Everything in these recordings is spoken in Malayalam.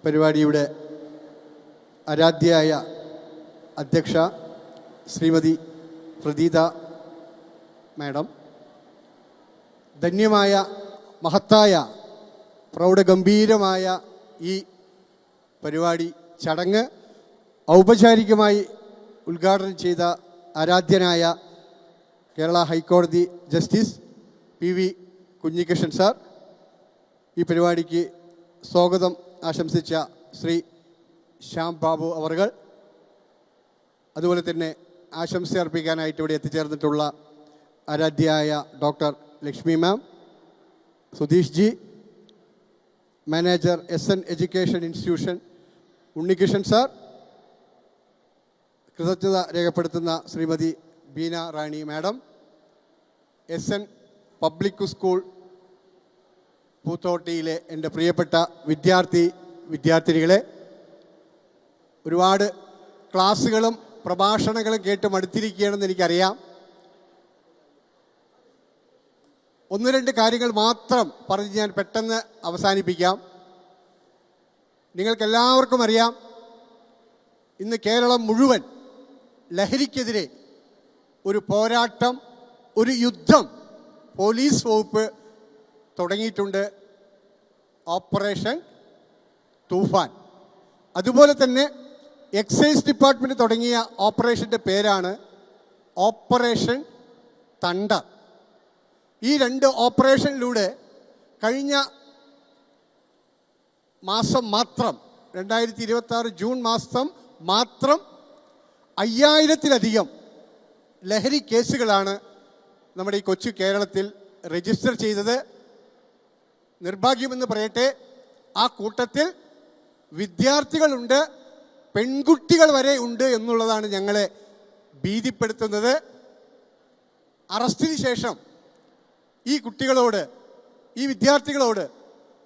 പരിപാടിയുടെ ആരാധ്യയായ അധ്യക്ഷ ശ്രീമതി പ്രദീത മാഡം, ധന്യമായ മഹത്തായ പ്രൗഢഗംഭീരമായ ഈ പരിപാടി ചടങ്ങ് ഔപചാരികമായി ഉദ്ഘാടനം ചെയ്ത ആരാധ്യനായ കേരള ഹൈക്കോടതി ജസ്റ്റിസ് PV കുഞ്ഞികൃഷ്ണൻ സാർ, ഈ പരിപാടിക്ക് സ്വാഗതം ആശംസിച്ച ശ്രീ ശ്യാം ബാബു അവർകൾ, അതുപോലെ തന്നെ ആശംസ അർപ്പിക്കാനായിട്ട് ഇവിടെ എത്തിച്ചേർന്നിട്ടുള്ള ആരാധ്യയായ doctor Lakshmi ma'am, Sudheesh ji, manager SN education institution Unnikrishnan sir, കൃതജ്ഞത രേഖപ്പെടുത്തുന്ന Shrimati Beena Rani madam, SN public school പൂത്തോട്ടിയിലെ എൻ്റെ പ്രിയപ്പെട്ട വിദ്യാർത്ഥിനികളെ, ഒരുപാട് ക്ലാസ്സുകളും പ്രഭാഷണങ്ങളും കേട്ട് മടുത്തിരിക്കുകയാണെന്ന് എനിക്കറിയാം. ഒന്ന് രണ്ട് കാര്യങ്ങൾ മാത്രം പറഞ്ഞ് ഞാൻ പെട്ടെന്ന് അവസാനിപ്പിക്കാം. നിങ്ങൾക്കെല്ലാവർക്കും അറിയാം, ഇന്ന് കേരളം മുഴുവൻ ലഹരിക്കെതിരെ ഒരു പോരാട്ടം, ഒരു യുദ്ധം പോലീസ് വകുപ്പ് തുടങ്ങിയിട്ടുണ്ട്. ഓപ്പറേഷൻ തൂഫാൻ. അതുപോലെ തന്നെ എക്സൈസ് ഡിപ്പാർട്ട്മെൻറ്റ് തുടങ്ങിയ ഓപ്പറേഷൻ്റെ പേരാണ് ഓപ്പറേഷൻ തണ്ടർ. ഈ രണ്ട് ഓപ്പറേഷനിലൂടെ കഴിഞ്ഞ മാസം മാത്രം 2026 ജൂൺ മാസം മാത്രം 5000-ലധികം ലഹരി കേസുകളാണ് നമ്മുടെ ഈ കൊച്ചു കേരളത്തിൽ രജിസ്റ്റർ ചെയ്തത്. നിർഭാഗ്യമെന്ന് പറയട്ടെ, ആ കൂട്ടത്തിൽ വിദ്യാർത്ഥികളുണ്ട്, പെൺകുട്ടികൾ വരെ ഉണ്ട് എന്നുള്ളതാണ് ഞങ്ങളെ ഭീതിപ്പെടുത്തുന്നത്. അറസ്റ്റിന് ശേഷം ഈ കുട്ടികളോട്, ഈ വിദ്യാർത്ഥികളോട്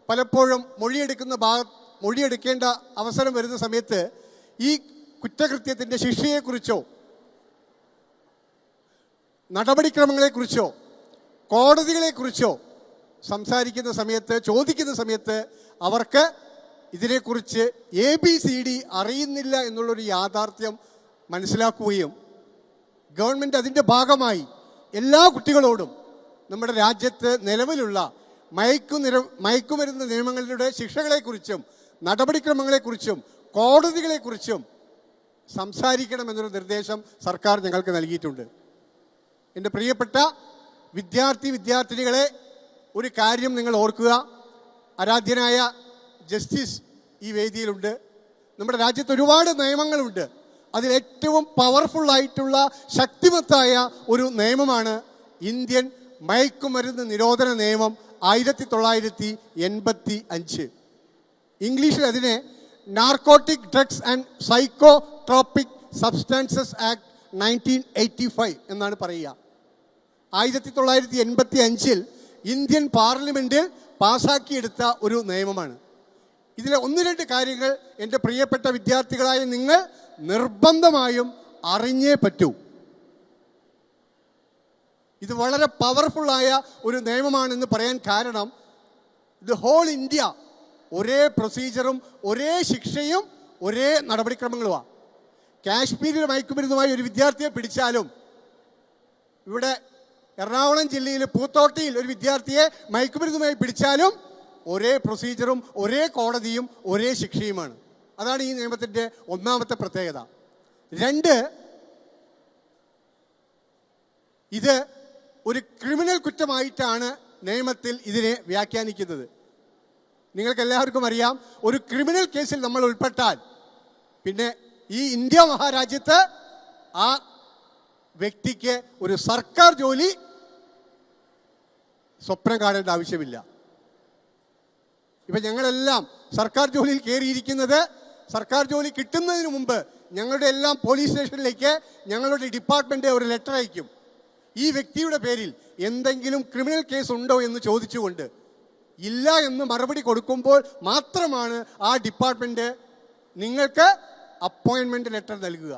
പലപ്പോഴും മൊഴിയെടുക്കേണ്ട അവസരം വരുന്ന സമയത്ത് ഈ കുറ്റകൃത്യത്തിൻ്റെ ശിക്ഷയെക്കുറിച്ചോ നടപടിക്രമങ്ങളെക്കുറിച്ചോ കോടതികളെക്കുറിച്ചോ സംസാരിക്കുന്ന സമയത്ത്, ചോദിക്കുന്ന സമയത്ത് അവർക്ക് ഇതിനെക്കുറിച്ച് ABCD അറിയുന്നില്ല എന്നുള്ളൊരു യാഥാർത്ഥ്യം മനസ്സിലാക്കുകയും ഗവൺമെൻറ് അതിൻ്റെ ഭാഗമായി എല്ലാ കുട്ടികളോടും നമ്മുടെ രാജ്യത്ത് നിലവിലുള്ള മയക്കുമരുന്ന് നിയമങ്ങളുടെ ശിക്ഷകളെക്കുറിച്ചും നടപടിക്രമങ്ങളെക്കുറിച്ചും കോടതികളെക്കുറിച്ചും സംസാരിക്കണമെന്നൊരു നിർദ്ദേശം സർക്കാർ ഞങ്ങൾക്ക് നൽകിയിട്ടുണ്ട്. എൻ്റെ പ്രിയപ്പെട്ട വിദ്യാർത്ഥിനികളെ, ഒരു കാര്യം നിങ്ങൾ ഓർക്കുക. ആരാധ്യനായ ജസ്റ്റിസ് ഈ വേദിയിലുണ്ട്. നമ്മുടെ രാജ്യത്ത് ഒരുപാട് നിയമങ്ങളുണ്ട്. അതിലേറ്റവും പവർഫുള്ളായിട്ടുള്ള ശക്തിമത്തായ ഒരു നിയമമാണ് ഇന്ത്യൻ മയക്കുമരുന്ന് നിരോധന നിയമം 1985. ഇംഗ്ലീഷിൽ അതിനെ narcotic drugs and psychotropic substances act 1985 എന്നാണ് പറയുക. 1985 ഇന്ത്യൻ പാർലമെൻറ്റിൽ പാസാക്കിയെടുത്ത ഒരു നിയമമാണ്. ഇതിലെ ഒന്ന് രണ്ട് കാര്യങ്ങൾ എൻ്റെ പ്രിയപ്പെട്ട വിദ്യാർത്ഥികളായ നിങ്ങൾ നിർബന്ധമായും അറിഞ്ഞേ പറ്റൂ. ഇത് വളരെ പവർഫുള്ളായ ഒരു നിയമമാണെന്ന് പറയാൻ കാരണം, ഇത് ഹോൾ ഇന്ത്യ ഒരേ പ്രൊസീജിയറും ഒരേ ശിക്ഷയും ഒരേ നടപടിക്രമങ്ങളുമാണ്. കാശ്മീരിൽ മയക്കുമരുന്നുമായി ഒരു വിദ്യാർത്ഥിയെ പിടിച്ചാലും, ഇവിടെ എറണാകുളം ജില്ലയിൽ പൂത്തോട്ടിയിൽ ഒരു വിദ്യാർത്ഥിയെ മയക്കുമരുന്നുമായി പിടിച്ചാലും ഒരേ പ്രൊസീജിയറും ഒരേ കോടതിയും ഒരേ ശിക്ഷയുമാണ്. അതാണ് ഈ നിയമത്തിൻ്റെ ഒന്നാമത്തെ പ്രത്യേകത. രണ്ട്, ഇത് ഒരു ക്രിമിനൽ കുറ്റമായിട്ടാണ് നിയമത്തിൽ ഇതിനെ വ്യാഖ്യാനിക്കുന്നത്. നിങ്ങൾക്കെല്ലാവർക്കും അറിയാം, ഒരു ക്രിമിനൽ കേസിൽ നമ്മൾ ഉൾപ്പെട്ടാൽ പിന്നെ ഈ ഇന്ത്യ മഹാരാജ്യത്ത് ആ വ്യക്തിക്ക് ഒരു സർക്കാർ ജോലി സ്വപ്നം കാണേണ്ട ആവശ്യമില്ല. ഇപ്പം ഞങ്ങളെല്ലാം സർക്കാർ ജോലിയിൽ കയറിയിരിക്കുന്നത്, സർക്കാർ ജോലി കിട്ടുന്നതിന് മുമ്പ് ഞങ്ങളുടെ എല്ലാം പോലീസ് സ്റ്റേഷനിലേക്ക് ഞങ്ങളുടെ ഡിപ്പാർട്ട്മെൻറ്റ് ഒരു ലെറ്റർ അയക്കും. ഈ വ്യക്തിയുടെ പേരിൽ എന്തെങ്കിലും ക്രിമിനൽ കേസ് ഉണ്ടോ എന്ന് ചോദിച്ചുകൊണ്ട് ഇല്ല എന്ന് മറുപടി കൊടുക്കുമ്പോൾ മാത്രമാണ് ആ ഡിപ്പാർട്ട്മെൻറ്റ് നിങ്ങൾക്ക് അപ്പോയിൻമെൻറ്റ് ലെറ്റർ നൽകുക.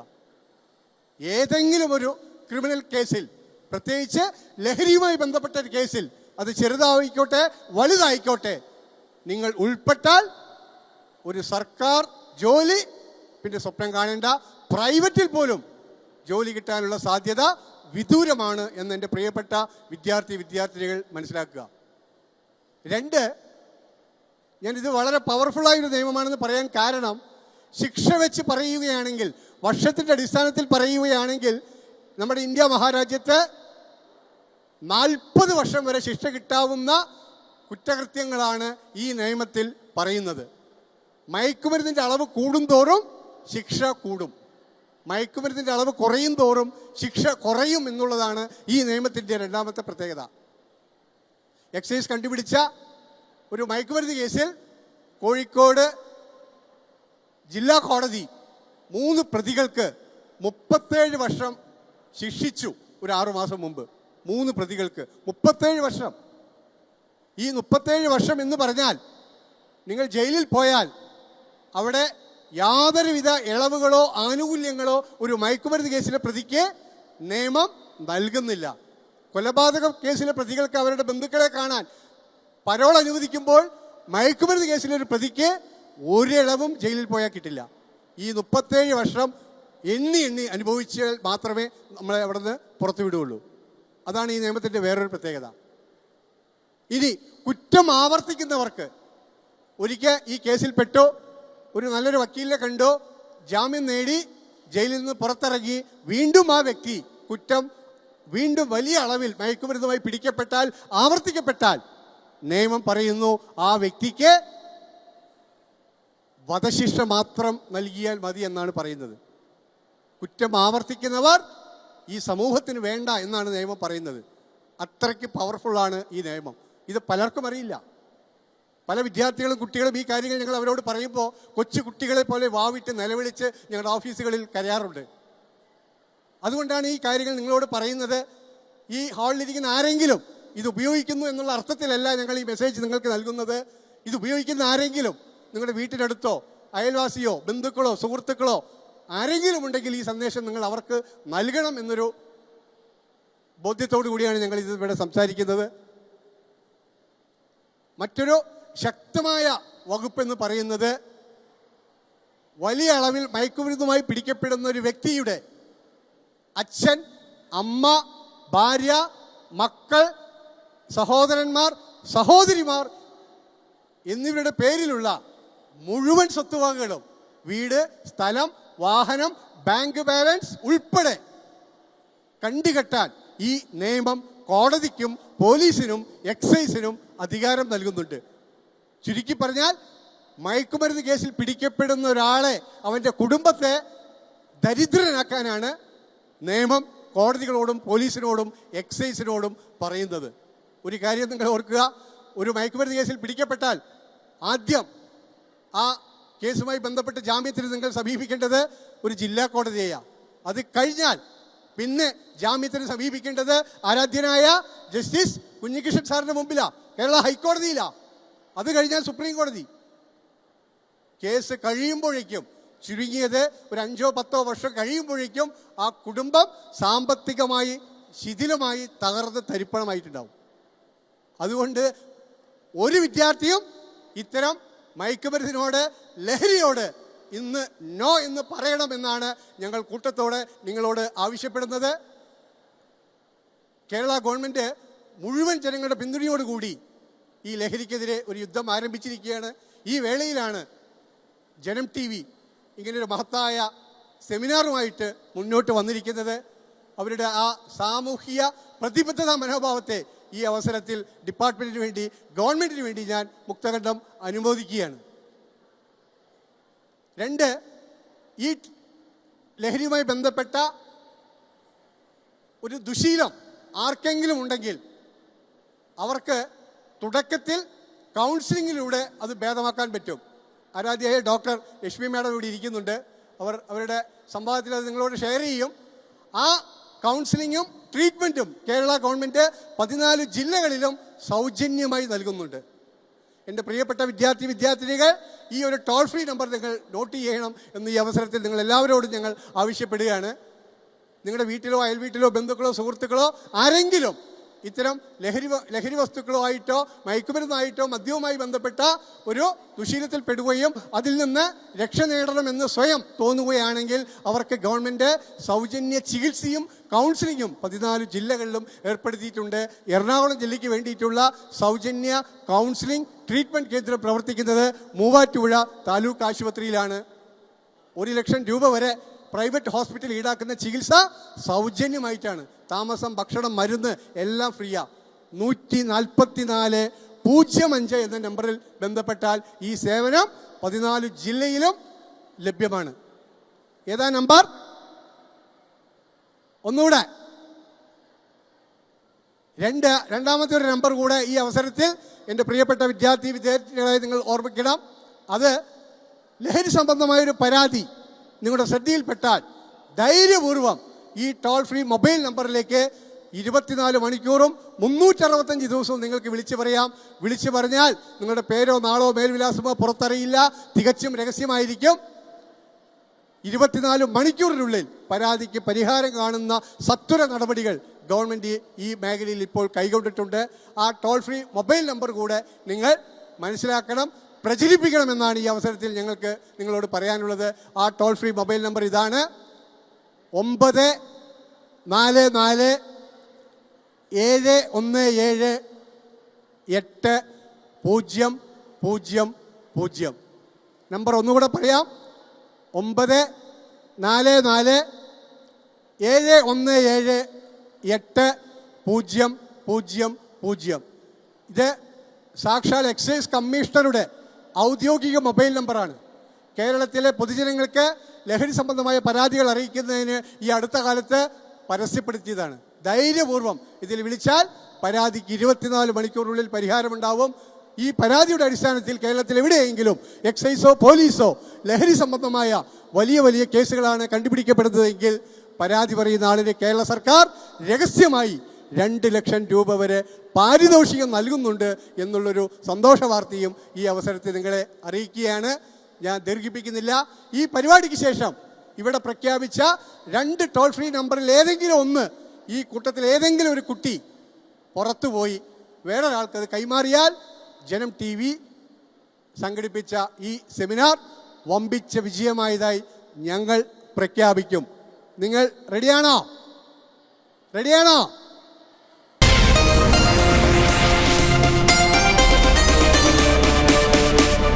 ഏതെങ്കിലും ഒരു ക്രിമിനൽ കേസിൽ, പ്രത്യേകിച്ച് ലഹരിയുമായി ബന്ധപ്പെട്ട ഒരു കേസിൽ, അത് ചെറുതായിക്കോട്ടെ വലുതായിക്കോട്ടെ, നിങ്ങൾ ഉൾപ്പെട്ടാൽ ഒരു സർക്കാർ ജോലി പിന്നെ സ്വപ്നം കാണേണ്ട, പ്രൈവറ്റിൽ പോലും ജോലി കിട്ടാനുള്ള സാധ്യത വിദൂരമാണ് എന്ന് എൻ്റെ പ്രിയപ്പെട്ട വിദ്യാർത്ഥിനികൾ മനസ്സിലാക്കുക. രണ്ട്, ഞാനിത് വളരെ പവർഫുള്ളായൊരു നിയമമാണെന്ന് പറയാൻ കാരണം, ശിക്ഷ വെച്ച് പറയുകയാണെങ്കിൽ, വർഷത്തിൻ്റെ അടിസ്ഥാനത്തിൽ പറയുകയാണെങ്കിൽ, നമ്മുടെ ഇന്ത്യ മഹാരാജ്യത്ത് 40 വർഷം വരെ ശിക്ഷ കിട്ടാവുന്ന കുറ്റകൃത്യങ്ങളാണ് ഈ നിയമത്തിൽ പറയുന്നത്. മയക്കുമരുന്നിൻ്റെ അളവ് കൂടുന്തോറും ശിക്ഷ കൂടും, മയക്കുമരുന്നിൻ്റെ അളവ് കുറയും തോറും ശിക്ഷ കുറയും എന്നുള്ളതാണ് ഈ നിയമത്തിൻ്റെ രണ്ടാമത്തെ പ്രത്യേകത. എക്സൈസ് കണ്ടുപിടിച്ച ഒരു മയക്കുമരുന്ന് കേസിൽ കോഴിക്കോട് ജില്ലാ കോടതി 3 പ്രതികൾക്ക് 37 വർഷം ശിക്ഷിച്ചു. ഒരു 6 മാസം മുമ്പ് 3 പ്രതികൾക്ക് 37 വർഷം. ഈ 37 വർഷം എന്ന് പറഞ്ഞാൽ, നിങ്ങൾ ജയിലിൽ പോയാൽ അവിടെ യാതൊരുവിധ ഇളവുകളോ ആനുകൂല്യങ്ങളോ ഒരു മയക്കുമരുന്ന് കേസിലെ പ്രതിക്ക് നിയമം നൽകുന്നില്ല. കൊലപാതക കേസിലെ പ്രതികൾക്ക് അവരുടെ ബന്ധുക്കളെ കാണാൻ പരോൾ അനുവദിക്കുമ്പോൾ, മയക്കുമരുന്ന് കേസിലെ ഒരു പ്രതിക്ക് ഒരിളവും ജയിലിൽ പോയാൽ കിട്ടില്ല. ഈ 37 വർഷം എണ്ണി അനുഭവിച്ചാൽ മാത്രമേ നമ്മളെ അവിടെ നിന്ന് പുറത്തു വിടുകയുള്ളൂ. അതാണ് ഈ നിയമത്തിൻ്റെ വേറൊരു പ്രത്യേകത. ഇനി കുറ്റം ആവർത്തിക്കുന്നവർക്ക്, ഒരിക്കൽ ഈ കേസിൽപ്പെട്ടോ, ഒരു നല്ലൊരു വക്കീലിനെ കണ്ടോ, ജാമ്യം നേടി ജയിലിൽ നിന്ന് പുറത്തിറങ്ങി വീണ്ടും ആ വ്യക്തി കുറ്റം വീണ്ടും വലിയ അളവിൽ മയക്കുമരുന്നുമായി പിടിക്കപ്പെട്ടാൽ, ആവർത്തിക്കപ്പെട്ടാൽ, നിയമം പറയുന്നു ആ വ്യക്തിക്ക് വധശിക്ഷ മാത്രം നൽകിയാൽ മതി എന്നാണ് പറയുന്നത്. കുറ്റം ആവർത്തിക്കുന്നവർ ഈ സമൂഹത്തിന് വേണ്ട എന്നാണ് നിയമം പറയുന്നത്. അത്രയ്ക്ക് പവർഫുള്ളാണ് ഈ നിയമം. ഇത് പലർക്കും അറിയില്ല. പല വിദ്യാർത്ഥികളും കുട്ടികളും ഈ കാര്യങ്ങൾ ഞങ്ങൾ അവരോട് പറയുമ്പോൾ കൊച്ചു കുട്ടികളെ പോലെ വാവിട്ട് നിലവിളിച്ച് ഞങ്ങളുടെ ഓഫീസുകളിൽ കരയാറുണ്ട്. അതുകൊണ്ടാണ് ഈ കാര്യങ്ങൾ നിങ്ങളോട് പറയുന്നത്. ഈ ഹാളിലിരിക്കുന്ന ആരെങ്കിലും ഇത് ഉപയോഗിക്കുന്നു എന്നുള്ള അർത്ഥത്തിലല്ല ഞങ്ങൾ ഈ മെസ്സേജ് നിങ്ങൾക്ക് നൽകുന്നത്. ഇത് ഉപയോഗിക്കുന്ന ആരെങ്കിലും, നിങ്ങളുടെ വീട്ടിനടുത്തോ അയൽവാസിയോ ബന്ധുക്കളോ സുഹൃത്തുക്കളോ ആരെങ്കിലും ഉണ്ടെങ്കിൽ ഈ സന്ദേശം നിങ്ങൾ അവർക്ക് നൽകണം എന്നൊരു ബോധ്യത്തോടു കൂടിയാണ് ഞങ്ങൾ ഇത് ഇവിടെ സംസാരിക്കുന്നത്. മറ്റൊരു ശക്തമായ വകുപ്പെന്ന് പറയുന്നത്, വലിയ അളവിൽ മയക്കുമരുന്നുമായി പിടിക്കപ്പെടുന്ന ഒരു വ്യക്തിയുടെ അച്ഛൻ, അമ്മ, ഭാര്യ, മക്കൾ, സഹോദരന്മാർ, സഹോദരിമാർ എന്നിവരുടെ പേരിലുള്ള മുഴുവൻ സ്വത്തുവകകളും, വീട്, സ്ഥലം, വാഹനം, ബാങ്ക് ബാലൻസ് ഉൾപ്പെടെ കണ്ടുകെട്ടാൻ ഈ നിയമം കോടതിക്കും പോലീസിനും എക്സൈസിനും അധികാരം നൽകുന്നുണ്ട്. ചുരുക്കി പറഞ്ഞാൽ, മയക്കുമരുന്ന് കേസിൽ പിടിക്കപ്പെടുന്ന ഒരാളെ, അവൻ്റെ കുടുംബത്തെ ദരിദ്രനാക്കാനാണ് നിയമം കോടതികളോടും പോലീസിനോടും എക്സൈസിനോടും പറയുന്നത്. ഒരു കാര്യം നിങ്ങൾ ഓർക്കുക, ഒരു മയക്കുമരുന്ന് കേസിൽ പിടിക്കപ്പെട്ടാൽ ആദ്യം ആ കേസുമായി ബന്ധപ്പെട്ട് ജാമ്യത്തിന് നിങ്ങൾ സമീപിക്കേണ്ടത് ഒരു ജില്ലാ കോടതിയെയാണ്. അത് കഴിഞ്ഞാൽ പിന്നെ ജാമ്യത്തിന് സമീപിക്കേണ്ടത് ആരാധ്യനായ ജസ്റ്റിസ് കുഞ്ഞികൃഷ്ണൻ സാറിൻ്റെ മുമ്പിലാണ്, കേരള ഹൈക്കോടതിയിലാണ്. അത് കഴിഞ്ഞാൽ സുപ്രീം കോടതി. കേസ് കഴിയുമ്പോഴേക്കും, ചുരുങ്ങിയത് ഒരു 5-10 വർഷം കഴിയുമ്പോഴേക്കും ആ കുടുംബം സാമ്പത്തികമായി ശിഥിലമായി തകർന്ന് തരിപ്പണമായിട്ടുണ്ടാവും. അതുകൊണ്ട് ഒരു വിദ്യാർത്ഥിയും ഇത്തരം മയക്കുമരുന്നിനോട്, ലഹരിയോട് ഇന്ന് നോ എന്ന് പറയണമെന്നാണ് ഞങ്ങൾ കൂട്ടത്തോടെ നിങ്ങളോട് ആവശ്യപ്പെടുന്നത്. കേരള ഗവൺമെൻറ് മുഴുവൻ ജനങ്ങളുടെ പിന്തുണയോടുകൂടി ഈ ലഹരിക്കെതിരെ ഒരു യുദ്ധം ആരംഭിച്ചിരിക്കുകയാണ്. ഈ വേളയിലാണ് ജനം TV ഇങ്ങനൊരു മഹത്തായ സെമിനാറുമായിട്ട് മുന്നോട്ട് വന്നിരിക്കുന്നത്. അവരുടെ ആ സാമൂഹിക പ്രതിബദ്ധത മനോഭാവത്തെ ഈ അവസരത്തിൽ ഡിപ്പാർട്ട്മെൻറ്റിന് വേണ്ടി, ഗവൺമെൻറ്റിന് വേണ്ടി ഞാൻ മുക്തകണ്ഠം അനുമോദിക്കുകയാണ്. 2, ഈ ലഹരിയുമായി ബന്ധപ്പെട്ട ഒരു ദുശീലം ആർക്കെങ്കിലും ഉണ്ടെങ്കിൽ അവർക്ക് തുടക്കത്തിൽ കൗൺസിലിങ്ങിലൂടെ അത് ഭേദമാക്കാൻ പറ്റും. ആരാധ്യയായ ഡോക്ടർ ലക്ഷ്മി മാഡം ഇവിടെ ഇരിക്കുന്നുണ്ട്. അവരുടെ സംവാദത്തിൽ അത് നിങ്ങളോട് ഷെയർ ചെയ്യും. ആ കൗൺസിലിങ്ങും ട്രീറ്റ്മെൻറ്റും കേരള ഗവൺമെൻറ് 14 ജില്ലകളിലും സൗജന്യമായി നൽകുന്നുണ്ട്. എൻ്റെ പ്രിയപ്പെട്ട വിദ്യാർത്ഥിനികൾ, ഈ ഒരു ടോൾ ഫ്രീ നമ്പർ നിങ്ങൾ നോട്ട് ചെയ്യണം എന്ന് ഈ അവസരത്തിൽ നിങ്ങൾ എല്ലാവരോടും ഞങ്ങൾ ആവശ്യപ്പെടുകയാണ്. നിങ്ങളുടെ വീട്ടിലോ അയൽവീട്ടിലോ ബന്ധുക്കളോ സുഹൃത്തുക്കളോ ആരെങ്കിലും ഇത്തരം ലഹരി വസ്തുക്കളുമായിട്ടോ മയക്കുമരുന്നായിട്ടോ മദ്യവുമായി ബന്ധപ്പെട്ട ഒരു ദുശീലത്തിൽ പെടുകയും അതിൽ നിന്ന് രക്ഷ നേടണമെന്ന് സ്വയം തോന്നുകയാണെങ്കിൽ അവർക്ക് ഗവൺമെൻറ് സൗജന്യ ചികിത്സയും കൗൺസിലിങ്ങും 14 ജില്ലകളിലും ഏർപ്പെടുത്തിയിട്ടുണ്ട്. എറണാകുളം ജില്ലയ്ക്ക് വേണ്ടിയിട്ടുള്ള സൗജന്യ കൗൺസിലിംഗ് ട്രീറ്റ്മെൻറ്റ് കേന്ദ്രം പ്രവർത്തിക്കുന്നത് മൂവാറ്റുപുഴ താലൂക്ക് ആശുപത്രിയിലാണ്. 1 ലക്ഷം രൂപ വരെ പ്രൈവറ്റ് ഹോസ്പിറ്റൽ ഈടാക്കുന്ന ചികിത്സ സൗജന്യമായിട്ടാണ്. താമസം, ഭക്ഷണം, മരുന്ന് എല്ലാം ഫ്രീയാ. 144-05 എന്ന നമ്പറിൽ ബന്ധപ്പെട്ടാൽ ഈ സേവനം 14 ജില്ലയിലും ലഭ്യമാണ്. ഏതാ നമ്പർ? ഒന്നുകൂടെ രണ്ടാമത്തെ ഒരു നമ്പർ കൂടെ ഈ അവസരത്തിൽ എൻ്റെ പ്രിയപ്പെട്ട വിദ്യാർത്ഥികളെ നിങ്ങൾ ഓർമ്മിക്കണം. അത് ലഹരി സംബന്ധമായൊരു പരാതി നിങ്ങളുടെ ശ്രദ്ധയിൽപ്പെട്ടാൽ ധൈര്യപൂർവ്വം ഈ ടോൾ ഫ്രീ മൊബൈൽ നമ്പറിലേക്ക് 24 മണിക്കൂറും 365 ദിവസവും നിങ്ങൾക്ക് വിളിച്ചു പറയാം. വിളിച്ചു പറഞ്ഞാൽ നിങ്ങളുടെ പേരോ നാളോ മേൽവിലാസമോ പുറത്തറിയില്ല, തികച്ചും രഹസ്യമായിരിക്കും. 24 മണിക്കൂറിനുള്ളിൽ പരാതിക്ക് പരിഹാരം കാണുന്ന സത്വര നടപടികൾ ഗവൺമെൻറ് ഈ മേഖലയിൽ ഇപ്പോൾ കൈക്കൊണ്ടിട്ടുണ്ട്. ആ ടോൾ ഫ്രീ മൊബൈൽ നമ്പർ കൂടെ നിങ്ങൾ മനസ്സിലാക്കണം, പ്രചരിപ്പിക്കണമെന്നാണ് ഈ അവസരത്തിൽ ഞങ്ങൾക്ക് നിങ്ങളോട് പറയാനുള്ളത്. ആ ടോൾ ഫ്രീ മൊബൈൽ നമ്പർ ഇതാണ്: 944-717-8000. നമ്പർ ഒന്നുകൂടെ പറയാം: 944-717-8000. ഇത് സാക്ഷാൽ എക്സൈസ് കമ്മീഷണറുടെ ഔദ്യോഗിക മൊബൈൽ നമ്പറാണ്. കേരളത്തിലെ പൊതുജനങ്ങൾക്ക് ലഹരി സംബന്ധമായ പരാതികൾ അറിയിക്കുന്നതിന് ഈ അടുത്ത കാലത്ത് പരസ്യപ്പെടുത്തിയതാണ്. ധൈര്യപൂർവ്വം ഇതിൽ വിളിച്ചാൽ പരാതിക്ക് 24 മണിക്കൂറിനുള്ളിൽ പരിഹാരമുണ്ടാവും. ഈ പരാതിയുടെ അടിസ്ഥാനത്തിൽ കേരളത്തിൽ എവിടെയെങ്കിലും എക്സൈസോ പോലീസോ ലഹരി സംബന്ധമായ വലിയ വലിയ കേസുകളാണ് കണ്ടുപിടിക്കപ്പെടുന്നതെങ്കിൽ പരാതി പറയുന്ന ആളിന് കേരള സർക്കാർ രഹസ്യമായി 2 ലക്ഷം രൂപ വരെ പാരിതോഷികം നൽകുന്നുണ്ട് എന്നുള്ളൊരു സന്തോഷ വാർത്തയും ഈ അവസരത്തിൽ നിങ്ങളെ അറിയിക്കുകയാണ്. ഞാൻ ദീർഘിപ്പിക്കുന്നില്ല. ഈ പരിപാടിക്ക് ശേഷം ഇവിടെ പ്രഖ്യാപിച്ച 2 ടോൾ ഫ്രീ നമ്പറിൽ ഏതെങ്കിലും ഒന്ന്, ഈ കൂട്ടത്തിൽ ഏതെങ്കിലും ഒരു കുട്ടി പുറത്തുപോയി വേറൊരാൾക്കത് കൈമാറിയാൽ ജനം TV സംഘടിപ്പിച്ച ഈ സെമിനാർ വമ്പിച്ച വിജയമായതായി ഞങ്ങൾ പ്രഖ്യാപിക്കും. നിങ്ങൾ റെഡിയാണോ?